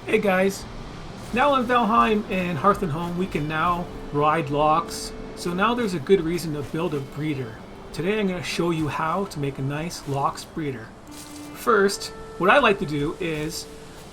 Hey guys, now in Valheim and Hearth and Home we can now ride lox, so now there's a good reason to build a breeder. Today I'm going to show you how to make a nice lox breeder. First, what I like to do is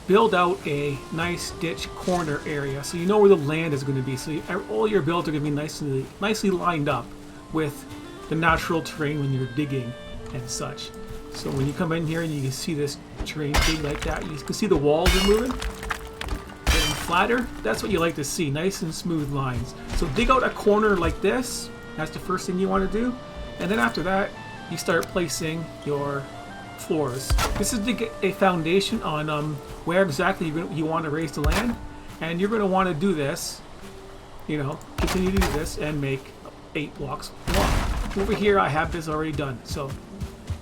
build out a nice ditch corner area so you know where the land is going to be, so all your builds are going to be nicely lined up with the natural terrain when you're digging and such. So when you come in here and you can see this terrain dig like that, you can see the walls are moving, getting flatter. That's what you like to see, nice and smooth lines. So dig out a corner like this. That's the first thing you want to do. And then after that, you start placing your floors. This is to get a foundation on where exactly you want to raise the land. And you're going to want to do this, continue to do this and make 8 blocks long. Over here I have this already done. So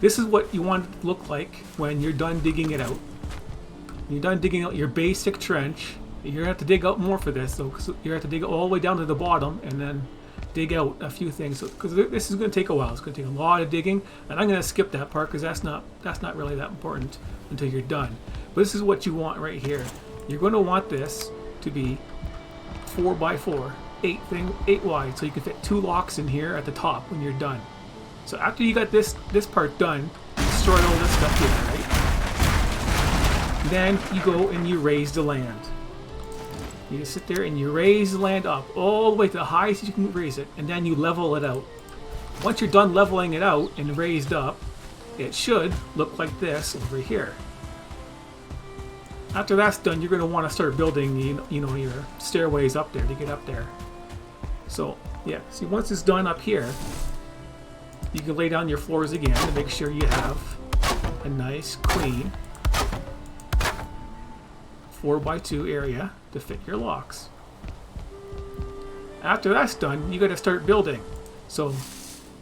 this is what you want it to look like when you're done digging it out. When you're done digging out your basic trench, you're going to have to dig out more for this, so you're going to have to dig all the way down to the bottom and then dig out a few things. Because this is going to take a while. It's going to take a lot of digging, and I'm going to skip that part because that's not really that important until you're done. But this is what you want right here. You're going to want this to be 4 by 4, 8 wide, so you can fit 2 lox in here at the top when you're done. So after you got this part done, you destroy all this stuff here, right? Then you go and you raise the land. You just sit there and you raise the land up all the way to the highest you can raise it, and then you level it out. Once you're done leveling it out and raised up, it should look like this over here. After that's done, you're going to want to start building, your stairways up there to get up there. So yeah, see, once it's done up here, you can lay down your floors again to make sure you have a nice, clean 4 by 2 area to fit your lox. After that's done, you got to start building. So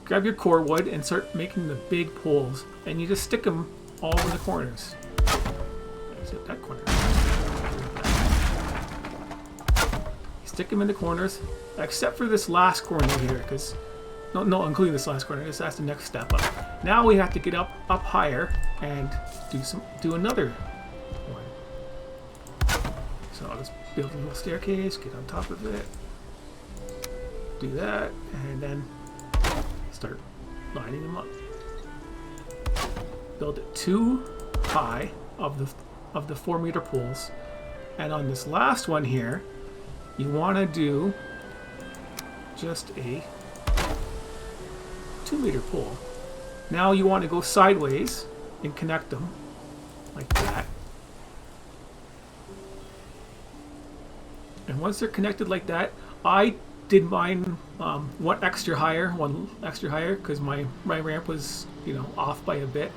grab your core wood and start making the big poles, and you just stick them all in the corners. Except that corner. You stick them in the corners, except for this last corner here, because no, including this last corner. That's the next step up. Now we have to get up higher and do another one. So I'll just build a little staircase, get on top of it, do that, and then start lining them up. Build it 2 high of the 4-meter poles, and on this last one here, you want to do just a 2-meter pole. Now you want to go sideways and connect them like that. And once they're connected like that, I did mine one extra higher because my ramp was off by a bit.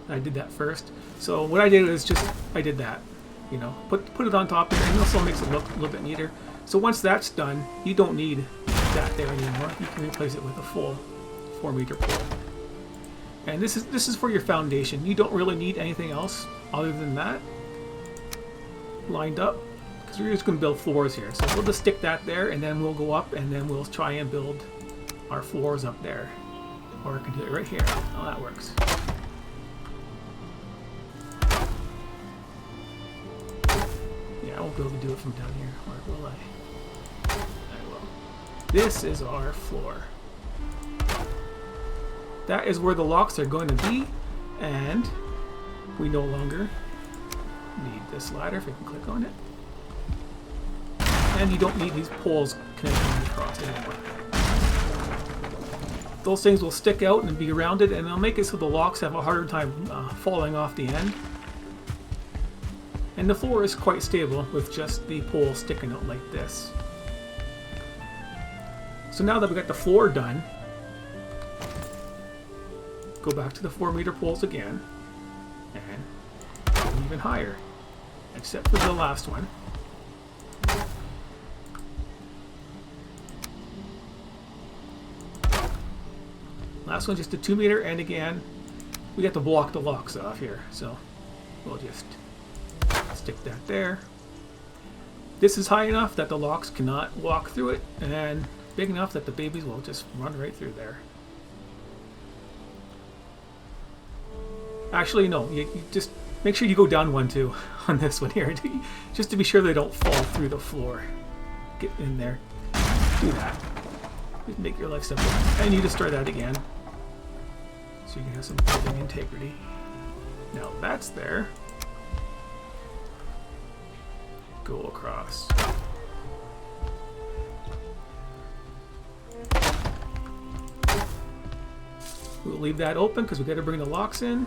I did that first. So what I did is I did that, put it on top there, and it also makes it look a little bit neater. So once that's done, you don't need that there anymore. You can replace it with a full 4-meter pole. And this is for your foundation. You don't really need anything else other than that lined up, because we're just going to build floors here. So we'll just stick that there, and then we'll go up and then we'll try and build our floors up there. Or I can do it right here. Oh, that works. Yeah, I won't be able to do it from down here, or will I? I will. This is our floor. That is where the lox are going to be, and we no longer need this ladder if we can click on it. And you don't need these poles connecting across anymore. Those things will stick out and be rounded, and they'll make it so the lox have a harder time falling off the end. And the floor is quite stable with just the pole sticking out like this. So now that we got the floor done, go back to the 4-meter poles again and go even higher, except for the last one. Last one just a 2-meter, and again we have to block the lox off here, so we'll just stick that there. This is high enough that the lox cannot walk through it, and big enough that the babies will just run right through there. Actually, no, you just Make sure you go down one too on this one here, just to be sure they don't fall through the floor. Get in there. Do that. Just make your life simple. And you destroy that again. So you can have some building integrity. Now that's there. Go across. We'll leave that open because we got to bring the locks in.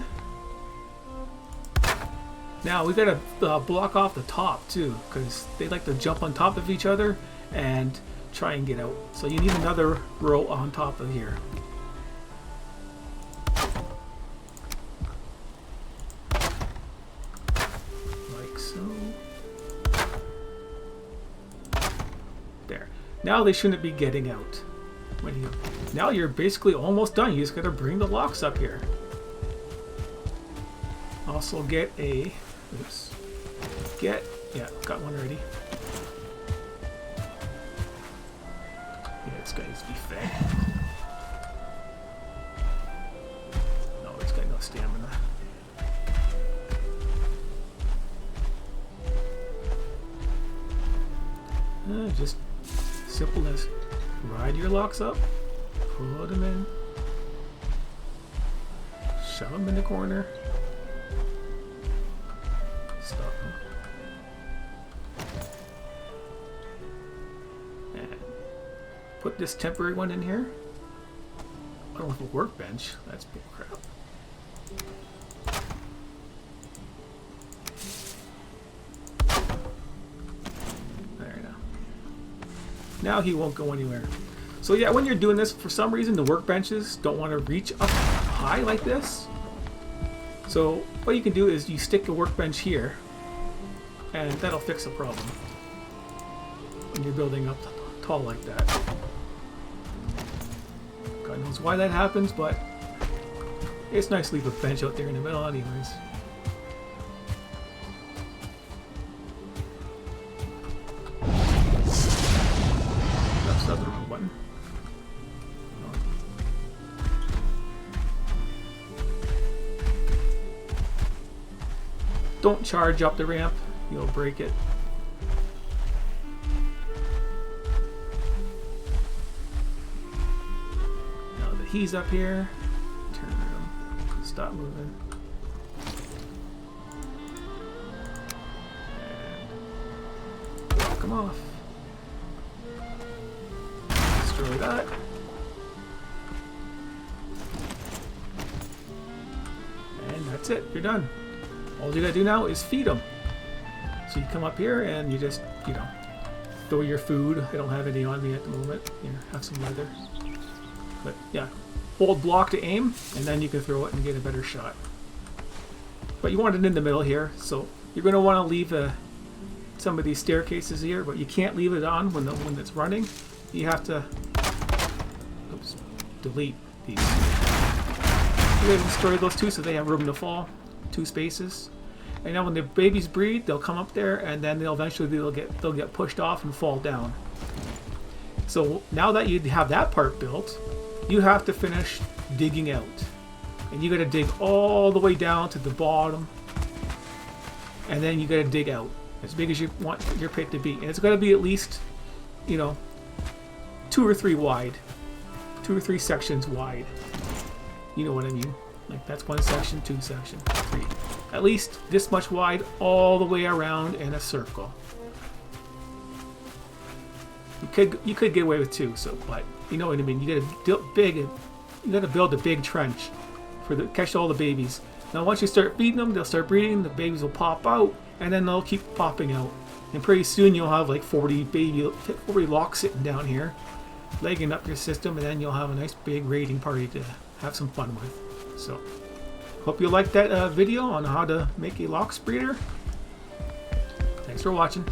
Now we got to block off the top too, because they like to jump on top of each other and try and get out. So you need another row on top of here. Like so. There. Now they shouldn't be getting out. Now you're basically almost done. You just got to bring the locks up here. Also get a... Oops. Yeah, got one already. Yeah, this guy needs to be fed. No, he's got no stamina. Just simple as ride your locks up, put them in, shove them in the corner. Stop them. And put this temporary one in here. I don't have a workbench. That's bull crap. There now. Now he won't go anywhere. So yeah, when you're doing this, for some reason the workbenches don't want to reach up high like this. So what you can do is you stick a workbench here, and that'll fix the problem when you're building up tall like that. God knows why that happens, but it's nice to leave a bench out there in the middle anyways. That's the wrong button. Don't charge up the ramp, you'll break it. Now that he's up here, turn him, stop moving. And block him off. Destroy that. And that's it, you're done. All you gotta do now is feed them. So you come up here and you just, throw your food. I don't have any on me at the moment. Here, have some leather. But yeah, hold block to aim, and then you can throw it and get a better shot. But you want it in the middle here, so you're gonna want to leave some of these staircases here, but you can't leave it on when it's running. You have to, oops, delete these. You gotta destroy those two so they have room to fall. 2 spaces, and now when the babies breed, they'll come up there, and then they'll get pushed off and fall down. So now that you have that part built, you have to finish digging out, and you got to dig all the way down to the bottom, and then you got to dig out as big as you want your pit to be, and it's got to be at least 2 or 3 wide, 2 or 3 sections wide. You know what I mean? Like that's 1 section, 2 section, 3. At least this much wide all the way around in a circle. You could get away with 2, so but you know what I mean. You gotta build a big trench catch all the babies. Now once you start feeding them, they'll start breeding. The babies will pop out, and then they'll keep popping out. And pretty soon you'll have like 40 locks sitting down here, legging up your system, and then you'll have a nice big raiding party to have some fun with. So, hope you liked that video on how to make a lox breeder. Thanks for watching.